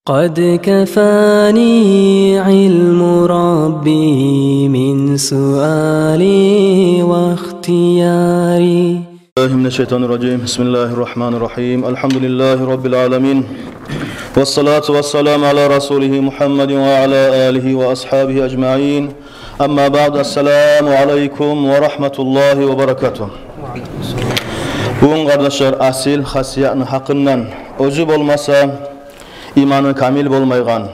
قد كفاني علم ربي من سؤالي واختياري. من الشيطان الرجيم. بسم الله الرحمن الرحيم. الحمد لله رب العالمين، والصلاة والسلام على رسوله محمد وعلى آله وأصحابه أجمعين. أما بعد، السلام عليكم ورحمة الله وبركاته. Bugün kardeşler, asil hasiyatın hakkından özü olmasa imanı kamil bolmaygan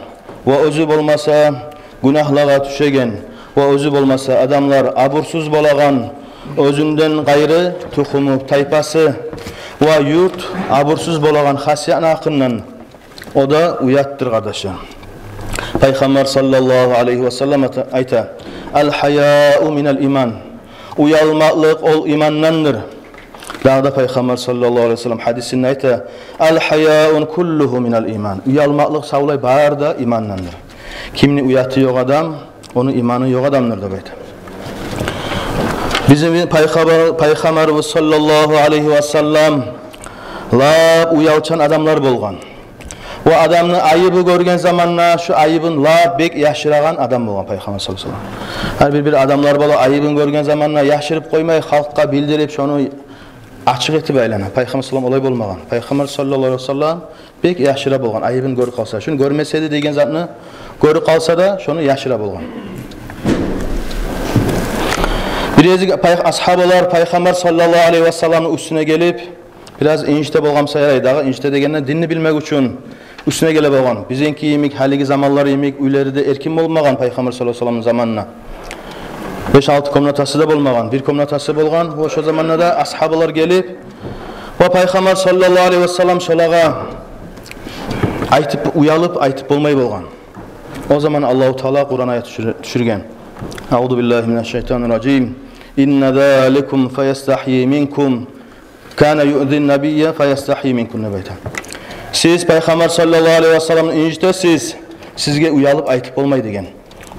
ve özü olmasa günahlara düşegen ve özü olmasa adamlar abursuz bolagan, özünden gayrı tuhumu taypası ve yurt abursuz bolagan hasiyatın hakkından o da uyattır kardeşler. Peygamber sallallahu aleyhi ve sellem ayta: "El haya'u minel iman." Uyalmaklık ol imandandır. Daha da Peygamber sallallahu aleyhi ve sellem hadisinde ayta: "El haya'un kulluhu minel iman." Uyalmaklık savlay bağır da imandandır. Kimni uyatı yok adam, onun imanı yok adamdır da böyle. Bizim Peygamberimiz sallallahu aleyhi ve sellem la uyalçan adamlar bolgan. O adamın ayıbı görgen zamanla şu ayıbın la bek yaşıragan adam bolgan Peygamber sallallahu aleyhi ve sellem. Her bir adamlar bola ayıbın görgen zamanla yaşırıp koymay, halkka bildirip şonu açık etip aylana. Peygamber sallallahu olay bolmagan. Peygamber sallallahu aleyhi ve sellem bek yaşıra bolgan. Ayıbın görü kalsa, şunu görmeseydi degen zatını görü kalsa da şunu yaşıra bolgan. Birazcık ashabalar Peygamber sallallahu aleyhi ve sellem'in üstüne gelip biraz inişte bolgamsa yaraydı. İnişte degenden dinni bilmek için üstüne gele bolgan. Bizinki yemek, haligi zamanları yemek, üyleride erkin bolmagan Peygamber sallallahu aleyhi ve sellem'in zamanına. 5-6 komnatası da bolmagan, bir komnatası bolgan. O şu zamanlarda da ashabalar gelip ve Peygamber sallallahu aleyhi ve sellem şolaga aytıp uyalıp aytıp bolmay bolgan. O zaman Allahu Teala Kur'an ayet düşürgen. Euzu billahi mineşşeytanirracim. İnne zalikum feyestahyi minkum kana yu'zin nabiyye feyestahyi minkum nebeyta. Siz Peygamber sallallahu aleyhi ve sellem'in inişte sizge uyalıp aytıp bolmay degen.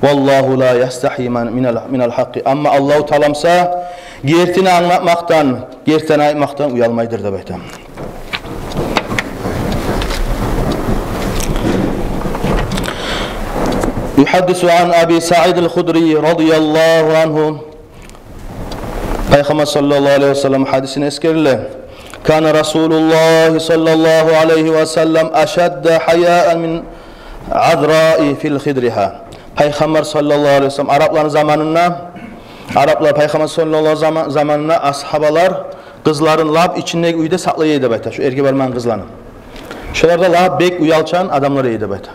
Vallahu la yastahyi minel haqqi. Amma Allahu Teala'msa gertini anlatmaktan, gertini aytmaktan uyalmaydır da böyle. Yuhaddisu an Abi Sa'id el-Hudri radıyallahu anhu. Peygamber sallallahu aleyhi ve sellem hadisini eskerle. Kana Resulullah sallallahu aleyhi ve sellem aşadda haya'an min adra'i fil khidriha. Peygamber sallallahu aleyhi ve sellem Arapların zamanında Peygamber sallallahu aleyhi ve zamanında ashabalar kızların lab içindeki uyda saklayıydı bayta. Şu erkek barman kızlarını. Şularda lab bek uyalçan adamlar iyiydi bayta.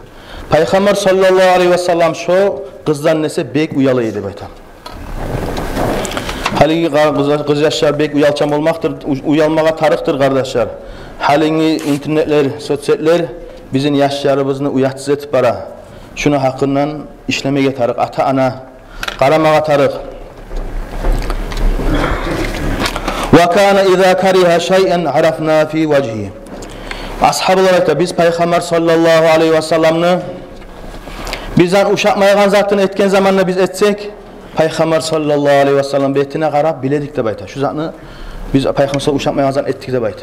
Peygamber sallallahu aleyhi ve sellem şu kızdan nese bek uyalıydı bayta. Haligi kız yaşlar bek uyalçan olmaktır, uyalmağa tarıktır kardeşler. Haligi internetler, sosyetler bizim yaşlarımızı uyatsız etip bara. Şunu hakkından işlemeye tarık, ata ana qaramağa tarık. Ve kana iza kariha şey'en arafna fi vecihi. Ashab olarak da biz Peygamber sallallahu aleyhi ve sellem'ni bizden uşakmayan zatını etken zamanla biz etsek Peygamber sallallahu aleyhi ve sellem betine qarab biledik de bayta. Şu zatını biz Peygamber sallallahu uşakmayan zat ettik de bayta.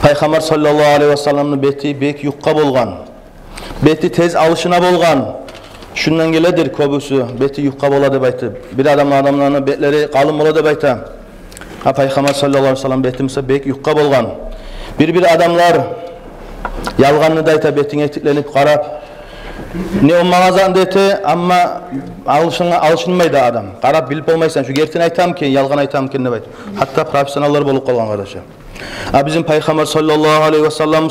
Peygamber sallallahu aleyhi ve sellem'nin beti bek yuqqa bolgan. Beti tez alışına bolgan. Şundan geledir köbüsü. Beti yuqqa boladı baytı. Bir adamlarının betleri qalın boladı bayta. Peygamber sallallahu aleyhi ve sellem betimse bek yuqqa bolgan. Bir adamlar yalganını dayta betin etiklenip qarap ne olmağazan dete ama alışınmaydı adam. Qarap bilip olmaysan şu gertini aytam ki, yalgan aytam ki ne baytı. Hatta profesyonellar bolup qalgan kardeşler. Bizim Peygamber sallallahu aleyhi ve sellem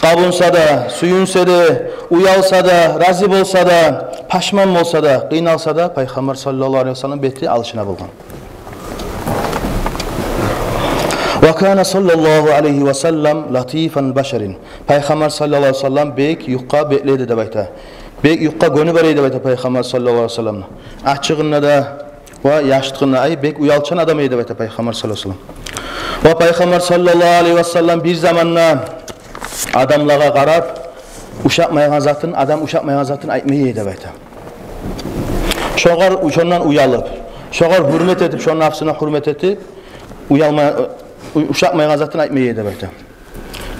qabunsa da, suyunsa da, uyalsa da, razı bolsa da, paşman bolsa da, qiynalsa da Peygamber sallallahu aleyhi ve sellem beti alışına bolgan. Ve kana sallallahu aleyhi ve sellem latifan başarin. Peygamber sallallahu aleyhi ve sellem bek yuqqa bekledi de bayta. Bek yuqqa gönü bereydi bayta Peygamber sallallahu aleyhi ve sellem. Açığına da ve yaşlığına ay bek uyalçan adam edi bayta Peygamber sallallahu aleyhi ve sellem. Ve Peygamber sallallahu aleyhi ve sellem bir zamanla adamlara qarab uşaqmayan zatın, adam uşaqmayan zatın aytmayı edi bayta. Şondan uyalıp, şoğar hürmet edip, şonun nafsına hürmet edip uşaqmayan zatın aytmayı edi bayta.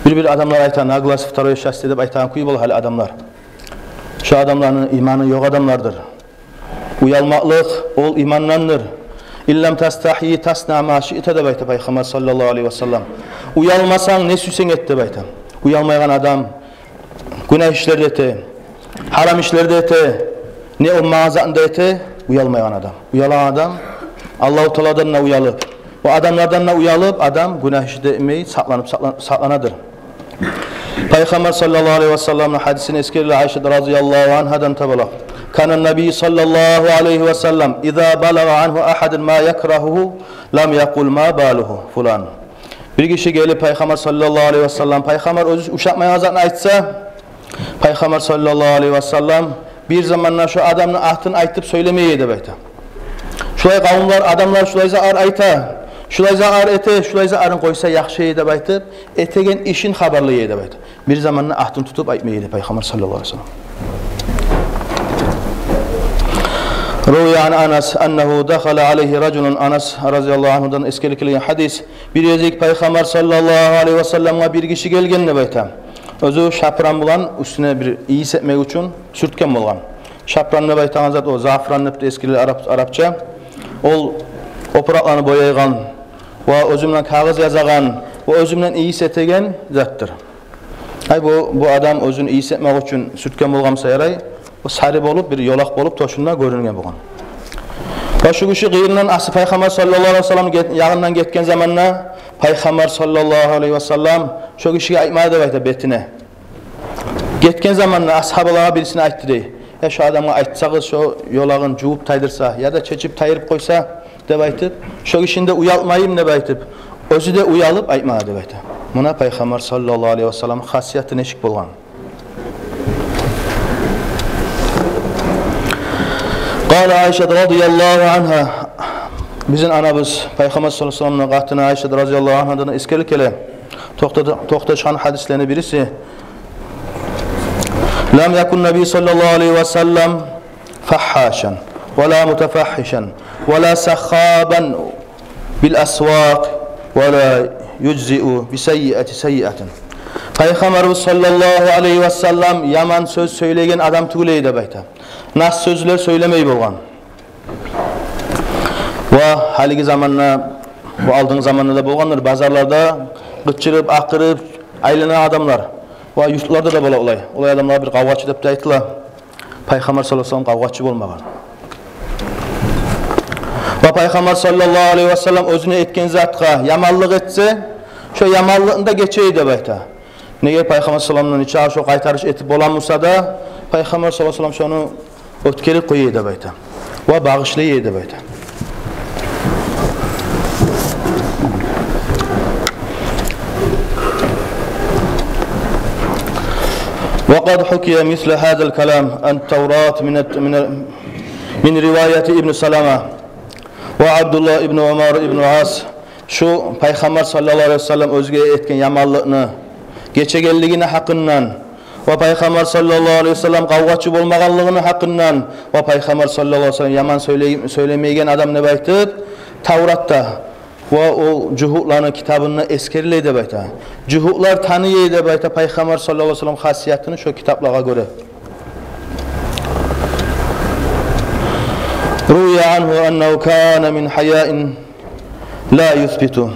Bir adamlar aytan, Aglas Vtaroy Şasti deb aytan kuy bol hali adamlar. Şu adamların imanı yok adamlardır. Uyalmaqlıq ol imandandır. İllam tastahi tasna ma şi'te deb aytdı Peygamber sallallahu aleyhi ve sellem. Uyalmasan ne süsen et deb aytdı. Uyalmayan adam günah işlerde ete, haram işlerde ete, ne o mağazanda ete, uyalmayan adam. Uyalan adam Allah-u Teala'dan uyalıp, o adamlardan uyalıp adam günah işlerde etmeyi saklanadır. Peygamber sallallahu aleyhi ve sellem'in hadisini eskeriyle Ayşe radıyallahu anhadan tabalaq. Kanan Nabi sallallahu aleyhi ve sellem İza balaga anhu ahadun ma yakrahuhu lam yaqul ma baluhu fulan. Bir kişi gelip Peygamber sallallahu aleyhi ve sellem Peygamber özü uşaqmayacağını aytsa Peygamber sallallahu aleyhi ve sellem bir zamanlar şu adamın ahtını aytıp söylemeye deb aytdı. Şulay kavimler adamlar şulayza ar ayta, şulayza ar ete, şulayza arın koysa yaxşı deb aytıp etegen işin haberliye deb aytdı. Bir zamanlar ahtını tutup aytmaydı Peygamber sallallahu aleyhi ve sellem. Ruya an Anas ennehu dakhala aleyhi raculun Anas radıyallahu anhudan eskerikli hadis bir yezik Peygamber sallallahu aleyhi ve sellem'e bir kişi gelgen deb aytdı. Özü şapran bulan üstüne bir iyi etmek için sürtken bolgan. Şapran deb aytgan zat o zafran deb eskili Arapça. Ol operatlarını boyaygan ve özümden kağıt yazagan ve özümden iyi etegen zattır. Ay bu adam özünü iyi etmek için sürtken bolgansa yaray. O sarı bolup bir yolak bolup toşunda görüngen bolgan. Ve şu kişi gıyırından asıl Peygamber sallallahu aleyhi ve sellem yanından getken zamanla Peygamber sallallahu aleyhi ve sellem şu kişiye aytmadı deb aytdı betine. Getken zamanla ashabalara birisine aytdı dey. Ya şu adama aytsağız şu yolağın juup taydırsa ya da çeçip tayırıp koysa deb aytıp, şu kişinde uyalmayayım deb aytıp, özü de uyalıp aytmadı deb aytdı. Buna Peygamber sallallahu aleyhi ve sellem hasiyatı neşik bolgan. Qala Ayşe radıyallahu anha bizim anabız Peygamber sallallahu aleyhi ve sellem'in qatına Ayşe radıyallahu anhadan eskerlik ele toxtaşan hadislerini birisi Lam yakun Nabi sallallahu aleyhi ve sellem fahhaşan ve la mutafahhişan ve la sakhaban bil aswaq ve la yujzi'u bi sayyi'ati sayyi'atin. Peygamber sallallahu aleyhi ve sellem yaman söz söylegen adam tuguley deb aytdı. Nas sözler söylemey bolgan. Ve haligi zamanla bu aldığın zamanla da bolganlar bazarlarda gıçırıp akırıp aylanan adamlar. Ve yurtlarda da bola olay. Olay adamlar bir kavgaçı dep ayttılar. Peygamber sallallahu aleyhi ve sellem kavgaçı bolmagan. Ve Peygamber sallallahu aleyhi ve sellem özüne etken zatqa yamanlık etse, şu yamanlığında geçeyi dep aytdı. Nege Peygamber sallallahu aleyhi ve sellem şu qaytarış etip bolanmasa da Peygamber sallallahu aleyhi ve sellem şonu ötkeli koyuyor deb aytdı. Ve bağışlayıyor deb aytdı. وقد حكي مثل هذا الكلام عن التوراة من رواية ابن سلمة وعبد الله ابن عمر ابن عاص şu Peygamber sallallahu aleyhi ve sellem özge etken yamanlığını geçegenligini hakkından ve Peygamber sallallahu aleyhi ve sellem kavgaçı bolmaganlığını hakkından ve Peygamber sallallahu aleyhi ve sellem yaman söylemeygen adam ne aytdı? Tavrat'ta ve o cuhutların kitabını eskeriley deb aytdı. Cuhutlar tanıyey deb aytdı Peygamber sallallahu aleyhi ve sellem hasiyatını şu kitaplara göre. Ruya anhu ennehu kana min haya'in la yuthbitu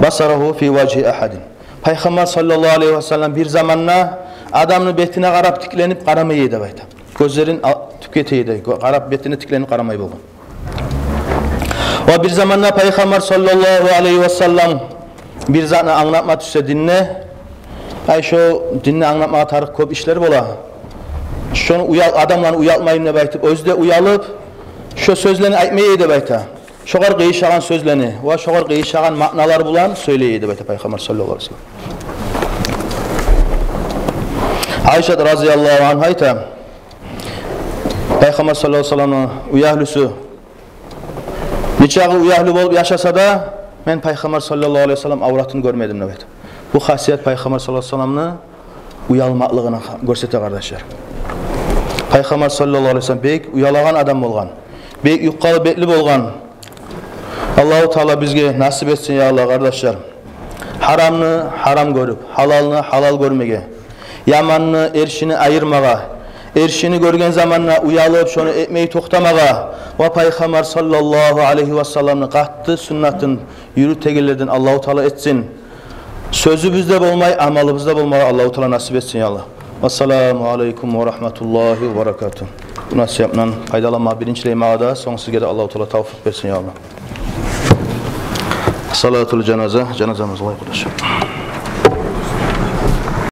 basarahu fi vajhi ahadin. Peygamber sallallahu aleyhi ve sellem bir zamanla adamın betine qarab tiklenip qaramayı deb aytdı. Gözlerin tüketeydi, qarab betine tiklenip qaramayı bolgan. Ve bir zamanla Peygamber sallallahu aleyhi ve sellem bir zatını anlatma düşse dinle. Ay şu dinle anlatmaya tarık köp işler bola. Şunu adamlarını uyalmayın deb aytıp, özde uyalıp şu sözlerini aytmayı deb aytdı. Şoğar qıyışagan sözlerini ve şoğar qıyışagan ma'nalar bulan söyleyi deb aytdı Peygamber sallallahu aleyhi ve sellem. Ayşe radıyallahu anha aytdı. Peygamber sallallahu aleyhi ve sellem'in uyahlüsü Niçağı uyahlı bolup yaşasa da men Peygamber sallallahu aleyhi ve sellem avratını görmedim deb aytdı. Bu hasiyet Peygamber sallallahu aleyhi ve sellem'ni uyalmaklığını görsete kardeşler. Peygamber sallallahu aleyhi ve sellem bek uyalagan adam bolgan. Bek yuqalı betli bolgan. Allahu Teala bizge nasip etsin ya Allah kardeşler. haramını haram görüp, halalını halal görmege, yamanını, erşini ayırmaga, erşini görgen zamanla uyalıp şonu etmeyi toktamaga ve Peygamber sallallahu aleyhi ve sellem'in qattı sünnatın yürü tegellerden Allahu Teala etsin. Sözü bizde bolmay, amalı bizde bolmay, Allahu Teala nasip etsin ya Allah. Assalamu aleykum ve rahmetullahi ve berekatuhu. Bu nasihatla faydalanma birinci mağada, son sizge de Allahu Teala tavfik versin ya Allah. Salatul cenaze, cenazemiz olay arkadaşlar.